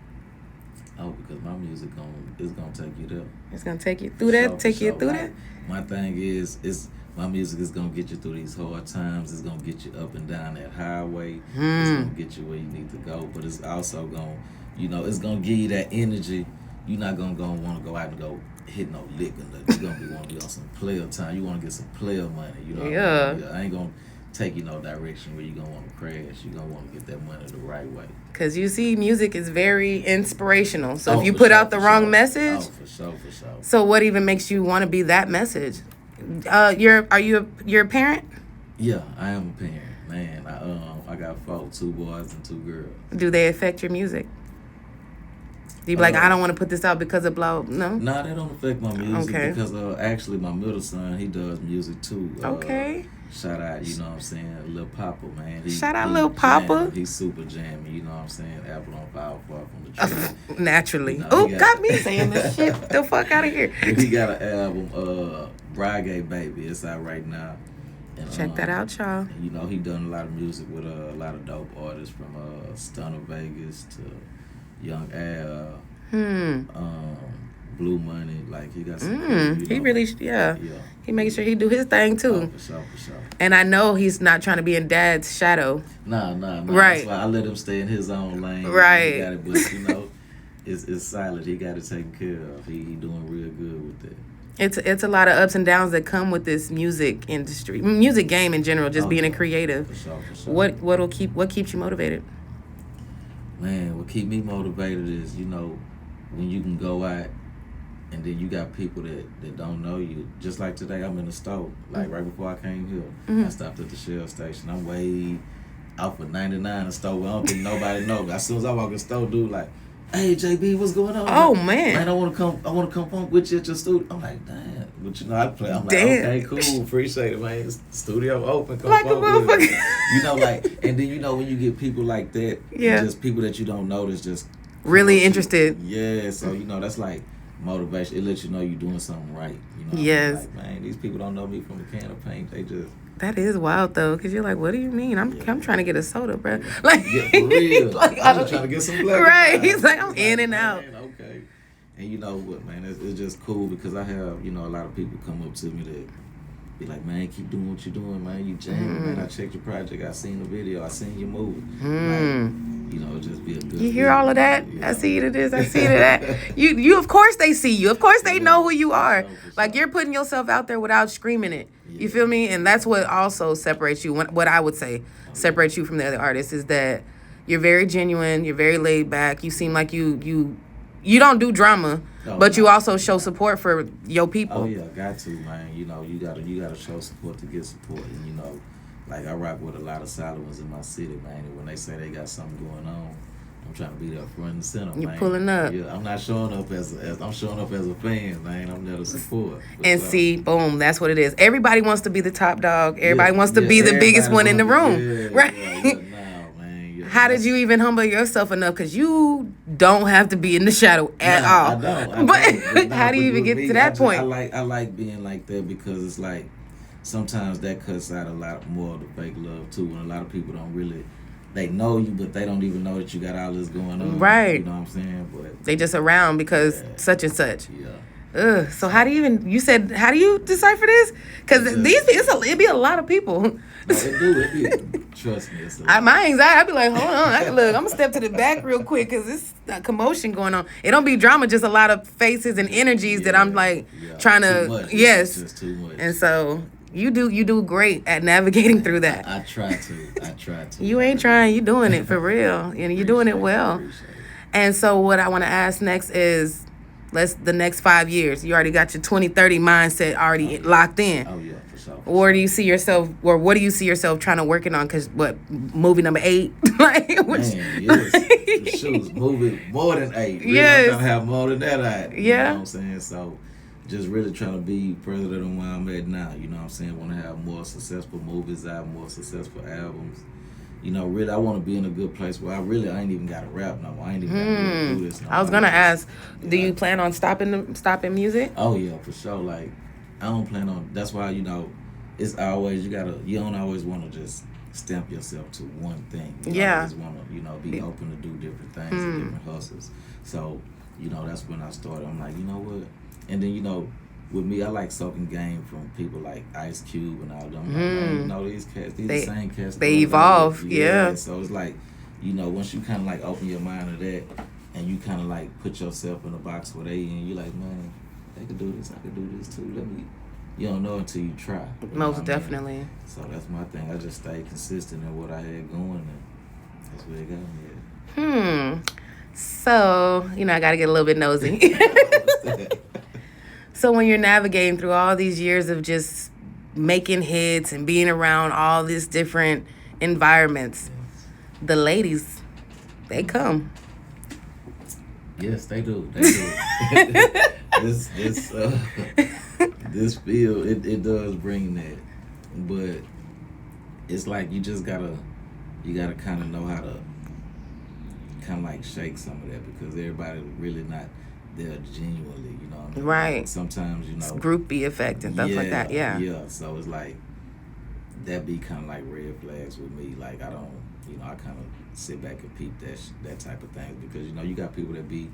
Oh, because my music is gonna take you there. It's gonna take you through that, take you through that. My thing is my music is gonna get you through these hard times. It's gonna get you up and down that highway. It's gonna get you where you need to go. But it's also gonna, it's gonna give you that energy. You're not gonna want to go out and go hit no lick or nothing. You're gonna want to be on some player time. You want to get some player money. You know. Yeah. What I mean? I ain't gonna take you no direction where you're gonna want to crash. You're gonna want to get that money the right way. Because you see, music is very inspirational. So if you put out the wrong message... Oh, for sure. So what even makes you want to be that message? Are you a parent? Yeah, I am a parent, man. I got two boys and 2 girls. Do they affect your music? Do you be like, I don't want to put this out because of blah, no? Nah, they don't affect my music. Okay. Because actually my middle son, he does music too. Okay. Shout out, you know what I'm saying, Lil Papa, man. Shout out Lil Papa. He's super jammy, you know what I'm saying? Apple on fire, far from the tree. Naturally. Got me saying this shit. The fuck out of here. He got an album, Brigade Baby. It's out right now. And, check that out, y'all. He done a lot of music with a lot of dope artists from Stunner Vegas to Young Al, Blue Money. Like, he got some he really, yeah. He makes sure he do his thing too. Oh, for sure. And I know he's not trying to be in Dad's shadow. Nah. Right. That's why I let him stay in his own lane. Right. He got it, but it's Silent. He got it taken care of. He doing real good with that. It's a lot of ups and downs that come with this music industry, music game in general. Just being a creative. For sure. What keeps you motivated? Man, what keep me motivated is when you can go out. And then you got people that don't know you. Just like today, I'm in the store. Like right before I came here, I stopped at the Shell station. I'm way out for 99 in the store. I don't think nobody know. As soon as I walk in the store, dude like, hey JB, what's going on? Oh like, man, I want to come home with you at your studio. I'm like, damn. But I play. I'm like, damn. Okay, cool, appreciate it, man. It's studio open. Come like a motherfucker. Like, and then when you get people like that, just people that you don't know that's just really interested. Yeah, so that's like motivation. It lets you know you're doing something right. Yes. Like, man, these people don't know me from a can of paint. They just. That is wild though, because you're like, what do you mean? I'm trying to get a soda, bro. Like, yeah, for real. Like, I'm just trying to get some black. Right. He's like, I'm in and out. Man, okay. And you know what, man? It's just cool because I have, a lot of people come up to me that be like, man, keep doing what you're doing, man. You jamming, man. I checked your project. I seen the video. I seen your movie. Like, just be a good. You hear all of that? I see it is. I see it that. You. Of course they see you. Of course they know who you are. Like you're putting yourself out there without screaming it. You feel me? And that's what also separates you. What I would say separates you from the other artists is that you're very genuine. You're very laid back. You seem like you you don't do drama, but you no. also show support for your people. Oh yeah, got to, man. You know, you gotta show support to get support, and you know, like I rock with a lot of solid ones in my city, man. And when they say they got something going on, I'm trying to be there front and center, You man. pulling up. Yeah, I'm not showing up as I'm showing up as a fan, man. I'm there to support. And see, boom, that's what it is. Everybody wants to be the top dog. Everybody wants to be the biggest one in the room, right? How did you even humble yourself enough? Because you don't have to be in the shadow at all. I don't. But how do you even get to that point? I like being like that because it's like sometimes that cuts out a lot more of the fake love too. When a lot of people don't really, they know you, but they don't even know that you got all this going on. Right. You know what I'm saying? But they just around because such and such. Yeah. Ugh. So how do you even? You said how do you decipher this? Because it'd be a lot of people. No, it be. Trust me. My anxiety, I'd be like, hold on, look, I'm gonna step to the back real quick because it's a commotion going on. It don't be drama, just a lot of faces and energies that I'm like trying to. Much. Yes. It's just too much. And so you do great at navigating through that. I try to. You ain't trying. You doing it for real, and you're doing it well. And so what I want to ask next is. The next 5 years. You already got your 2030 mindset already locked in. Oh, yeah, for sure. Or do you see yourself, or what do you see yourself trying to working on? Because what, movie number 8? Man, yes. Shoes moving more than 8. Really, yes. I'm trying to have more than that. You yeah. know what I'm saying? So just really trying to be further than where I'm at now. You know what I'm saying? Want to have more successful movies out, more successful albums. You know, really, I want to be in a good place where I ain't even got to rap no more. I ain't even got to really do this no more. I was going to ask, do you plan on stopping music? Oh, yeah, for sure. Like, I don't plan on, that's why, you know, it's always, you don't always want to just stamp yourself to one thing. You always want to, you know, be open to do different things and different hustles. So, you know, that's when I started. I'm like, you know what? And then, you know, with me, I like soaking game from people like Ice Cube and all them. Like, you know, these cats, the same cats. They evolve, yeah. So it's like, you know, once you kind of like open your mind to that and you kind of like put yourself in a box where they in, you're like, man, they could do this, I could do this too. You don't know until you try. Most definitely. mean? So that's my thing. I just stayed consistent in what I had going, and that's where it got me at. So, you know, I got to get a little bit nosy. So when you're navigating through all these years of just making hits and being around all these different environments, the ladies, they come. Yes, they do. This field, it does bring that, but it's like you gotta kind of know how to kind of like shake some of that because everybody really not there genuinely, you know what I mean? Right. Sometimes, you know, it's groupie effect and stuff like that. Yeah. So it's like that be kind of like red flags with me. Like I don't, you know, I kind of sit back and peep that type of thing because you know you got people that be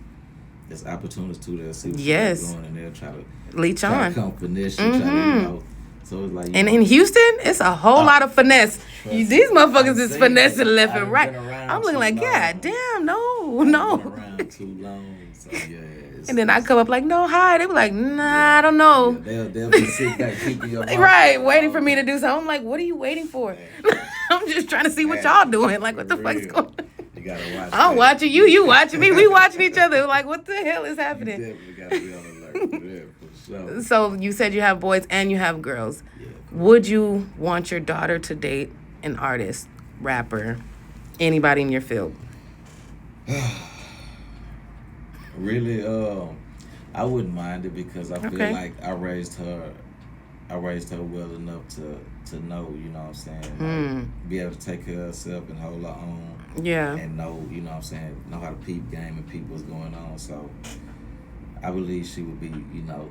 there's opportunists too that see what you're doing and they'll try to leech on, come finesse you, try to, you know. So it's like, and in Houston, it's a whole lot of finesse. These motherfuckers is finessing left and right. I'm looking like, God damn, no. Been around too long, so yeah. And then I come up like, no, hi. They be like, nah, I don't know. Yeah, they'll be sitting back, keeping your right, waiting for me to do something. I'm like, what are you waiting for? I'm just trying to see what y'all doing. Like, what the fuck's going on? You gotta watch. I'm watching you. You watching me. We watching each other. Like, what the hell is happening? You definitely gotta be on alert for that, for sure. So you said you have boys and you have girls. Yeah, would you want your daughter to date an artist, rapper, anybody in your field? Really, I wouldn't mind it because I feel like I raised her well enough to know, you know what I'm saying, like, be able to take care of herself and hold her own. Yeah. And know, you know what I'm saying, know how to peep game and peep what's going on. So I believe she would be, you know,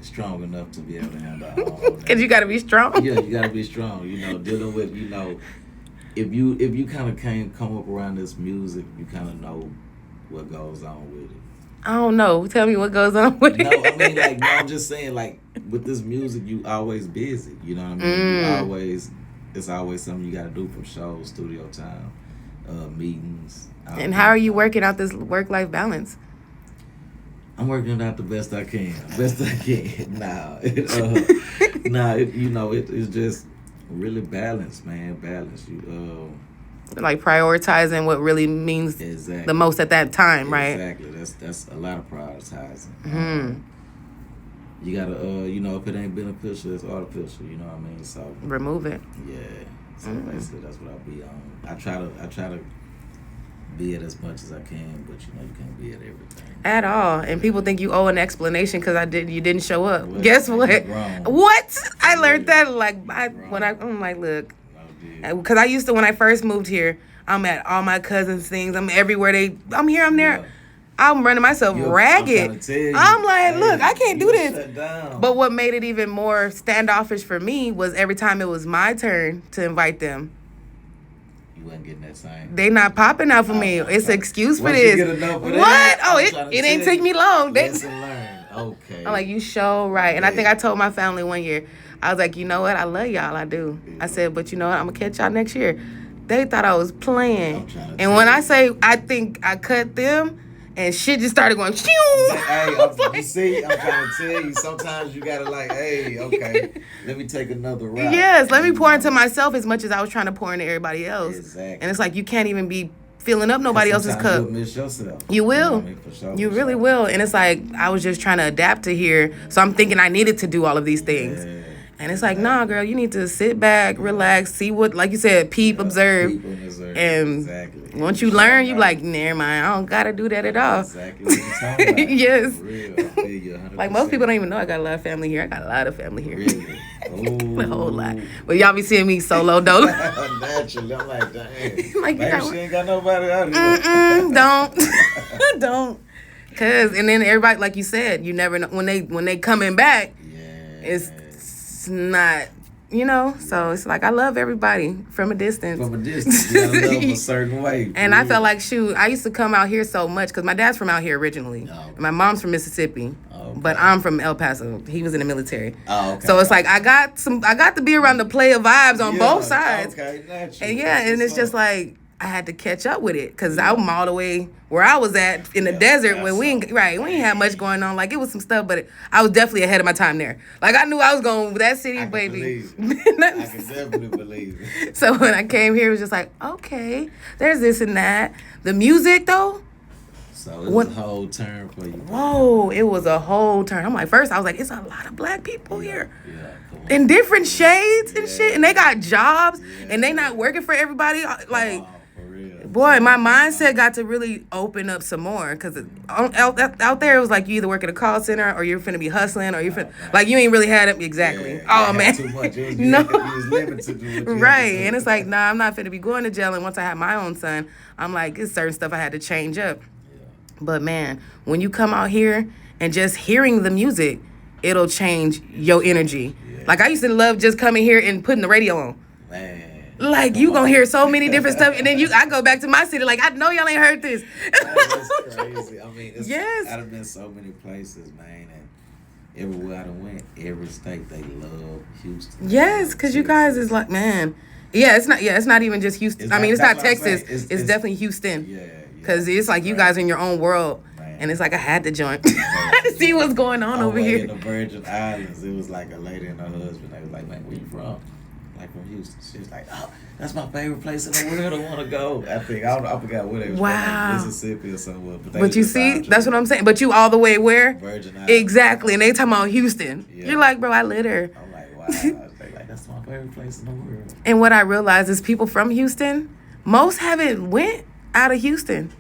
strong enough to be able to handle her own. Because you got to be strong. Yeah, you got to be strong, you know, dealing with, you know, if you kind of come up around this music, you kind of know what goes on with it. I don't know. Tell me what goes on with it. No, I mean, like, no, I'm just saying, like, with this music, you always busy. You know what I mean? It's always something you got to do from shows, studio time, meetings. And how are you working out this work-life balance? I'm working it out the best I can. It's just really balance, man. Balance. Like prioritizing what really means the most at that time, right? Exactly. That's a lot of prioritizing. You gotta, if it ain't beneficial, it's artificial. You know what I mean? So remove it. Yeah. So basically, that's what I'll be on. I try to be it as much as I can, but you can't be at everything at all. And people think you owe an explanation because you didn't show up. Well, guess what? What? I learned that I'm like, look, because I used to, when I first moved here, I'm at all my cousins' things. I'm everywhere. I'm here. I'm there. Yeah. I'm running myself ragged. I'm like, look, I can't do this. But what made it even more standoffish for me was every time it was my turn to invite them, you wasn't getting that sign. They not popping out for me. It's an excuse for this. What? Oh, it ain't take me long. Lesson learned. Okay. I'm like, you sure right. And I think I told my family one year, I was like, you know what? I love y'all. I do. Yeah. I said, but you know what? I'm going to catch y'all next year. They thought I was playing. And when I say I think I cut them, and shit just started going, shoo! Hey, you see, I'm trying to tell you, sometimes you gotta hey, okay, let me take another route. Yes, let me pour into myself as much as I was trying to pour into everybody else. Exactly. And it's like, you can't even be filling up nobody else's cup. You'll miss yourself. You will. For sure, you really will. And it's like, I was just trying to adapt to here, so I'm thinking I needed to do all of these things. Yeah. And it's like, nah, girl, you need to sit back, relax, see what, like you said, observe. And once you learn, you like, never mind, I don't got to do that at all. Exactly what you're talking about. Yes. Real, like, most people don't even know I got a lot of family here. I got a lot of family here. Really? A whole lot. But y'all be seeing me solo, though. Naturally. I'm like, dang. Like, maybe she ain't got nobody out here. Don't. Don't. And then everybody, like you said, you never know. When they coming back, it's not, so it's like I love everybody from a distance. You gotta love them a certain way. And I felt like, I used to come out here so much because my dad's from out here originally. Oh, okay. My mom's from Mississippi, but I'm from El Paso. He was in the military. Oh, okay. So it's like I got to be around the player vibes on both sides. Okay, naturally. And it's just like I had to catch up with it because I'm all the way where I was at in the desert when we ain't had much going on. Like, it was some stuff, but I was definitely ahead of my time there. Like, I knew I was going with that city, baby. I can definitely believe it. So when I came here, it was just like, okay, there's this and that. The music, though. So it was a whole turn for you. Whoa, it was a whole turn. I'm like, first I was like, it's a lot of black people here. In different shades and shit. And they got jobs and they not working for everybody. Like, boy, my mindset got to really open up some more because out there it was like you either work at a call center or you're finna be hustling or like you ain't really had it exactly. Yeah, man, too much. It was, you was living to do what you right, and it's like, nah, I'm not finna be going to jail. And once I had my own son, I'm like, it's certain stuff I had to change up. Yeah. But man, when you come out here and just hearing the music, it'll change your energy. Yeah. Like I used to love just coming here and putting the radio on. Man. Like, you gonna hear so many different stuff, and then I go back to my city, like, I know y'all ain't heard this. That's crazy. I mean, I've been so many places, man, and everywhere I done went, every state, they love Houston. Yes, because you guys is like, man. It's not even just Houston. It's not Texas. It's definitely Houston. Yeah. Because it's like you guys in your own world. Man. And it's like I had to join to see what's going on over here. In the Virgin Islands, it was like a lady and her husband. They was like, man, where you from? Like from Houston. She was like, oh, that's my favorite place in the world. I want to go. I forgot where they was from, like Mississippi or somewhere. But you see, that's what I'm saying. But you all the way where? Virgin Islands. Exactly. And they talking about Houston. Yeah. You're like, bro, I live there. I'm like, wow. Like, that's my favorite place in the world. And what I realized is people from Houston, most haven't went out of Houston.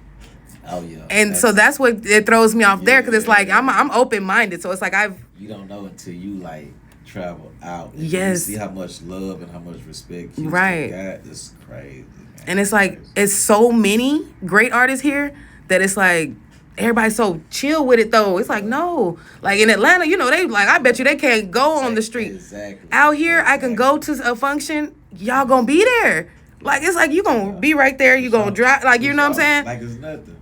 Oh, yeah. And so that's what it throws me off there because it's like I'm open-minded. So it's like You don't know until you, like, travel out. And yes. You see how much love and how much respect Houston got. It's crazy, man. And it's like, it's so many great artists here that it's like, everybody's so chill with it, though. It's like, no. Like, in Atlanta, they like, I bet you they can't go on the street. Exactly. Out here, I can go to a function. Y'all gonna be there. Like, it's like, you gonna be right there. You gonna drive. Like, you know what I'm saying? Like, it's nothing.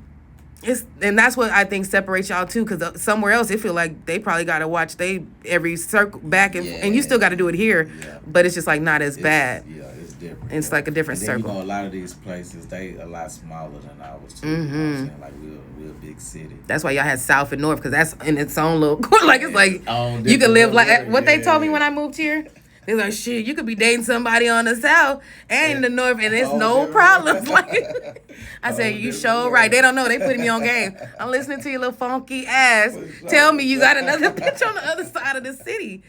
And that's what I think separates y'all too, because somewhere else it feel like they probably got to watch every circle back and you still got to do it here, but it's just like not as bad. Yeah, it's different. It's like a different circle. A lot of these places they a lot smaller than ours too. Mm-hmm. You know what I'm saying? Like we're a big city. That's why y'all had South and North because that's in its own little like it's like you can live like what they told me when I moved here. They're like, shit, you could be dating somebody on the south and in the north, and it's no problems. Like, I said, you sure right. They don't know. They putting me on game. I'm listening to your little funky ass. Tell me you got another bitch on the other side of the city.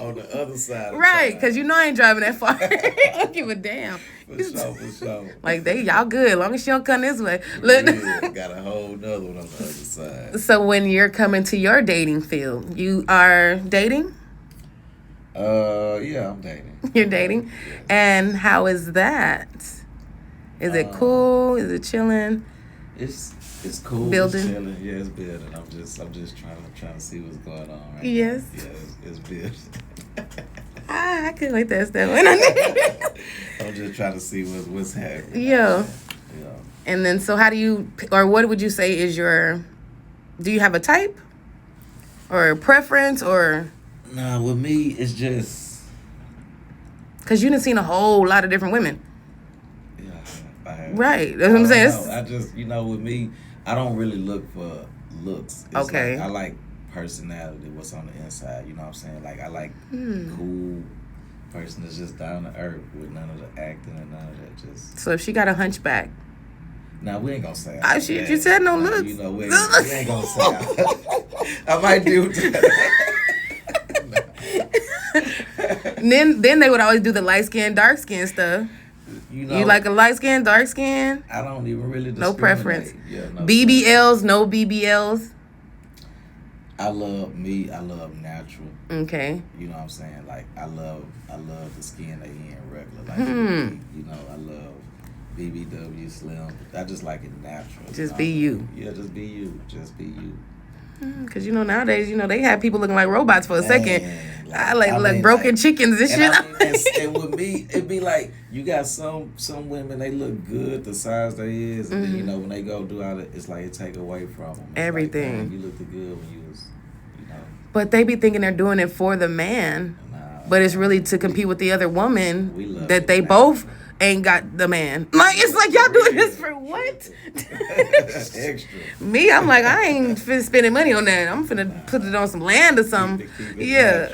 On the other side. Right, because you know I ain't driving that far. I don't give a damn. For sure. Like, y'all good, as long as she don't come this way. Look. Yeah, got a whole nother one on the other side. So when you're coming to your dating field, you are dating? Yeah, I'm dating. You're dating? Yeah. And how is that? Is it cool? Is it chilling? It's cool. Building? It's chilling. Yeah, it's building. I'm just trying to see what's going on right yes. now. Yeah, it's building. I couldn't wait to step in. I'm just trying to see what's happening. Yeah. Yeah. And then, so how do you, or what would you say is your, do you have a type? Or a preference, or? Nah, with me, it's just. Because you done seen a whole lot of different women. Yeah, I have. Right. That's what I'm saying. I just, with me, I don't really look for looks. It's okay. Like, I like personality, what's on the inside, you know what I'm saying? Like, I like cool person that's just down to earth with none of the acting and none of that. Just. So if she got a hunchback. Nah, we ain't gonna say Oh shit, you said no looks. We ain't gonna say I might do that. then they would always do the light skin, dark skin stuff. You like a light skin, dark skin? I don't even really discriminate. No preference. Yeah, no BBLs, no BBLs. I love natural. Okay. You know what I'm saying? Like I love the skin they in regular. Like I love BBW Slim. I just like it natural. Just be you. Yeah, just be you. Just be you. Because nowadays, they have people looking like robots for a second. Like broken chickens and shit. And with me, it'd be like you got some women, they look good the size they is, and then when they go do all it, it's like it take away from them. It's everything. Like, you looked good when you was, But they be thinking they're doing it for the man, but it's really to compete with the other woman that they both ain't got the man. Like, it's like, y'all doing this for what? Extra. Me, I'm like, I ain't finna spending money on that. I'm finna put it on some land or something. Yeah.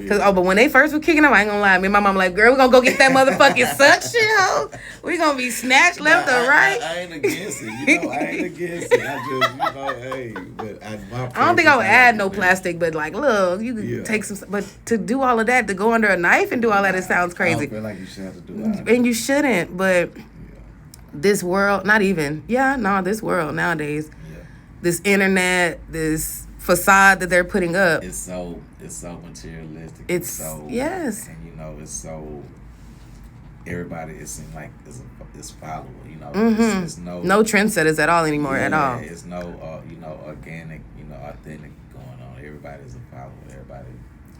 But when they first were kicking up, I ain't gonna lie. Me and my mom like, girl, we gonna go get that motherfucking suction, hoe. We gonna be snatched left or right. I ain't against it. I ain't against it. I just, hey. But I don't think I would add no plastic, but like, look, you could take some. But to do all of that, to go under a knife and do all that, it sounds crazy. I don't feel like you should have to do that. And you shouldn't, but this world, this world nowadays, this internet, this facade that they're putting up. It's so materialistic. It's so, yes. And it's so, everybody, it seems like it's followable, It's no trendsetters at all anymore, at all. It's no, organic, authentic going on. Everybody's a follower. Everybody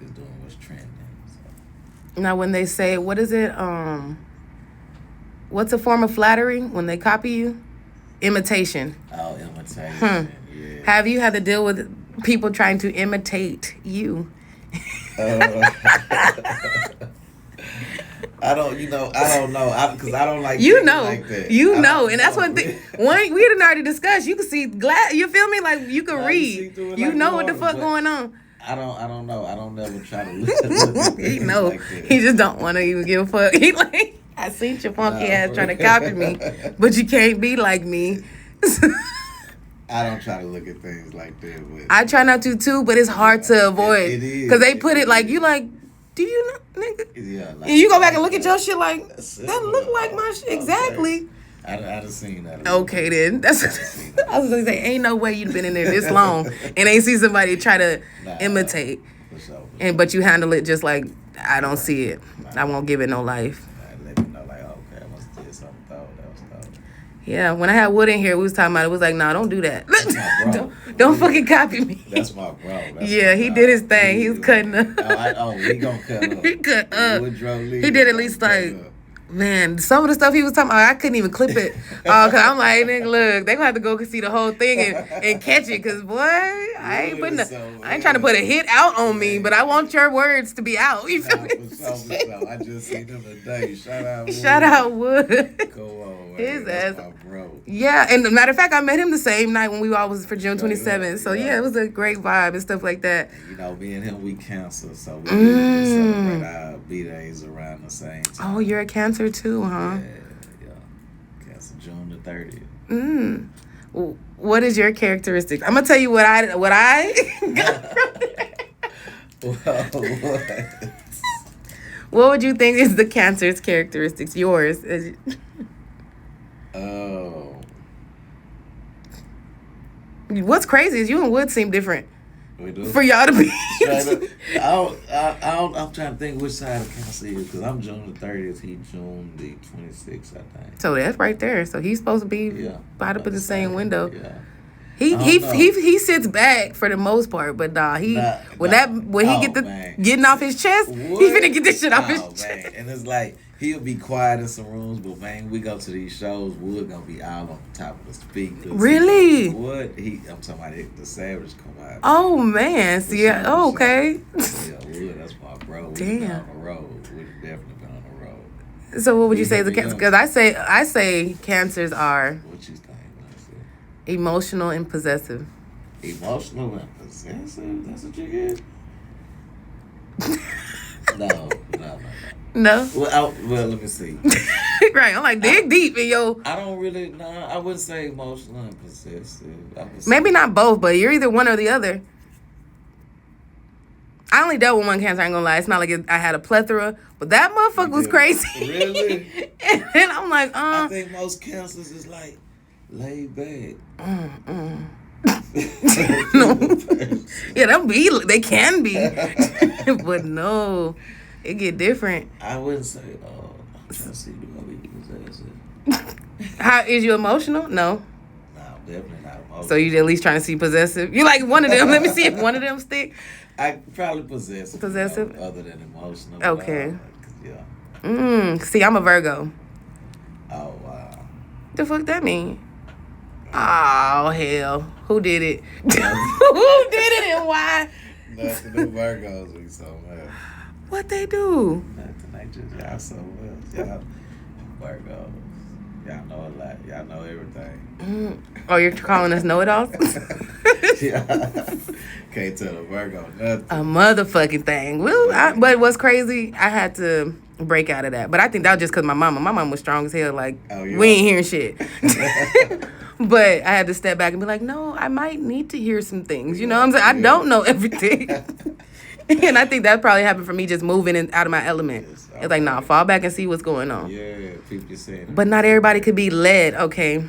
is doing what's trending. So. Now, when they say, what is it, what's a form of flattery when they copy you? Imitation. Oh, imitation, yeah. Have you had to deal with people trying to imitate you? I don't know, because I don't like like that. And that's one thing. One, we had already discussed. You can see you feel me? Like you can read. You know what the fuck going on. I don't know. I don't never try to look at He know. Like he just don't want to even give a fuck. He like, I seen your funky ass trying to copy me, but you can't be like me. I don't try to look at things like that. But I try not to too, but it's hard to avoid. It is. Because they put it like, you like, do you know, nigga? Yeah. Like, and you go back and look at your shit like, that look like my shit. Exactly. I done seen that. Okay, then. I was going to say, ain't no way you've been in there this long and ain't see somebody try to imitate. For sure. But you handle it just like, I don't see it. I won't give it no life. Let me know, like, okay, I must have did something thought. Yeah, when I had Wood in here, we was talking about it. It was like, nah, don't do that. don't fucking copy me. That's my bro. He did his thing. He was cutting up. He gonna cut up. He cut up. He did at least like, man, some of the stuff he was talking about, I couldn't even clip it. Cause I'm like, nigga, look, they gonna have to go see the whole thing and catch it. Cause boy, I ain't trying to put a hit out on me, but I want your words to be out. You feel me? I just seen them today. Shout out Wood. Shout out Wood. Go on. His that's ass. my bro. Yeah, and the matter of fact, I met him the same night when we all was for June 27th. So yeah, it was a great vibe and stuff like that. And, you know, me and him, we Cancer, so we usually celebrate our B-days around the same time. Oh, you're a Cancer too, huh? Yeah. Cancer, June the 30th. What is your characteristic? I'm gonna tell you what I What would you think is the Cancer's characteristics? Yours. Oh. What's crazy is you and Wood seem different. We do? For y'all to be. I'm trying to think which side of Cancer he is, because I'm June the 30th. He June the 26th, I think. So that's right there. So he's supposed to be right up in the same window. Yeah. He sits back for the most part, but when he getting off his chest, he finna get this shit off his chest. And it's like he'll be quiet in some rooms, but man, we go to these shows, Wood gonna be all on top of the speakers. Really? Wood, I'm talking about the Savage come out. Oh man, see, okay. Yeah, Wood, that's my bro. We Damn. been on the road. We've definitely been on the road. So what would you say is the Cancer? Because I say Cancers are. What you think? Emotional and possessive. Emotional and possessive? That's what you get? No. No? Well, let me see. Right, I'm like, dig deep in yo. I don't really, I wouldn't say emotional and possessive. Maybe not both, but you're either one or the other. I only dealt with one Cancer, I ain't gonna lie. It's not like I had a plethora, but that motherfucker was crazy. Really? And I'm like, I think most Cancers is like, laid back. No. Yeah, they can be. But no, it get different. I wouldn't say, I'm trying to see, do I be possessive? How is you emotional? No. No, definitely not emotional. So you at least trying to see possessive? You like one of them? Let me see if one of them stick. I probably possessive. Possessive? Other than emotional. Okay. Yeah. See, I'm a Virgo. Oh, wow. The fuck that mean? Oh, hell. Who did it? Who did it and why? Nothing. The Virgos be so mad. What they do? Nothing. They just, y'all so well. Y'all Virgos. Y'all know a lot. Y'all know everything. Oh, you're calling us know-it-alls? Yeah. Can't tell a Virgo nothing. A motherfucking thing. Well, but what's crazy, I had to break out of that. But I think that was just because my mom was strong as hell. Like, we ain't hearing shit. But I had to step back and be like, no, I might need to hear some things. You know what I'm saying? I don't know everything. And I think that probably happened for me just moving out of my element. Yes, okay. It's like, nah, fall back and see what's going on. Yeah, people saying that. But not everybody could be led, okay?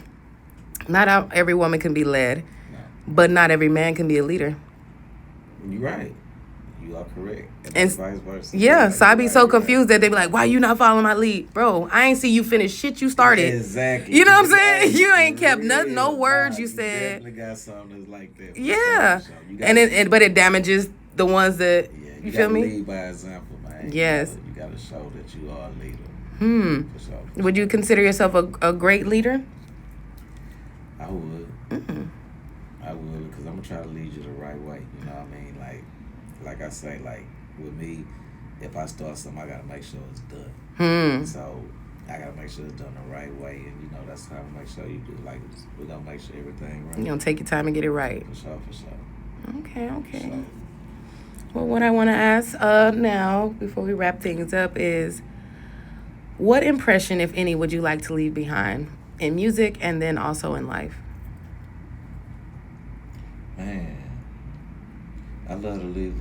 Not every woman can be led. No. But not every man can be a leader. You're right. You are correct. And vice versa. Yeah, so I be so confused that they be like, why you not following my lead? Bro, I ain't see you finish shit you started. Exactly. You know what I'm saying? You ain't kept no words you said. You definitely got something that's like that. Yeah. But it damages the ones that, you feel me? Lead by example, man. Yes. You got to show that you are a leader. For sure. Would you consider yourself a great leader? I would. I would, because I'm going to try to lead you the right way. You know what I mean? Like I say, like with me, if I start something, I got to make sure it's done. So I got to make sure it's done the right way. And, you know, that's how I make sure you do. Like, we're going to make sure everything right. You're going to take your time and get it right. For sure. Okay. So, well, what I want to ask now, before we wrap things up, is what impression, if any, would you like to leave behind in music and then also in life? Man, I love to leave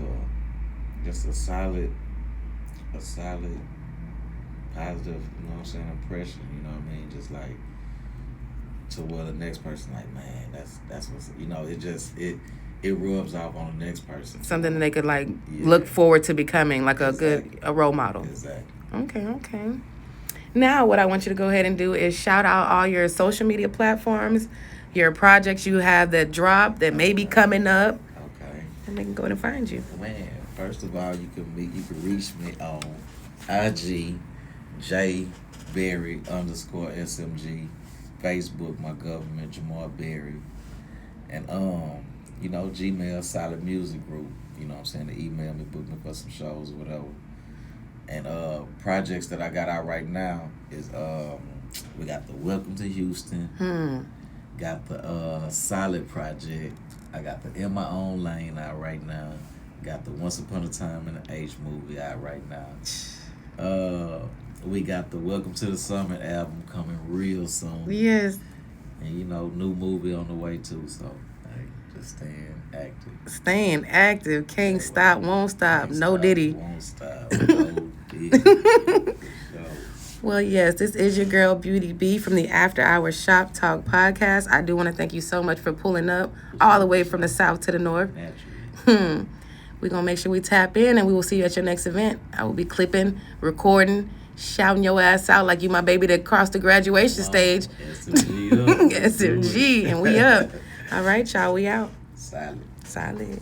just a solid, positive, you know what I'm saying, impression, you know what I mean? Just like to where the next person, like, man, that's what's, you know, it rubs off on the next person. Something that they could look forward to becoming, like a role model. Exactly. Okay. Now, what I want you to go ahead and do is shout out all your social media platforms, your projects you have that drop that may be coming up. Okay. And they can go and find you. Man, first of all, you can reach me on IG, JBerry_SMG, Facebook, my government, Jamal Berry, and you know, Gmail, Solid Music Group. You know what I'm saying? To email me, book me for some shows or whatever. And projects that I got out right now is We got the Welcome to Houston. Got the Solid Project. I got the In My Own Lane out right now. Got the Once Upon a Time in the H movie out right now. We got the Welcome to the Summit album coming real soon. Yes. And new movie on the way too. So just staying active. Staying active. Can't stop, won't stop. No Diddy. Won't stop. No Diddy. Well, yes, this is your girl, Beauty B, from the After Hours Shop Talk podcast. I do want to thank you so much for pulling up all the way from the south to the north. Naturally. We're going to make sure we tap in, and we will see you at your next event. I will be clipping, recording, shouting your ass out like you my baby that crossed the graduation stage. SMG up. SMG, and we up. All right, y'all, we out. Solid. Solid.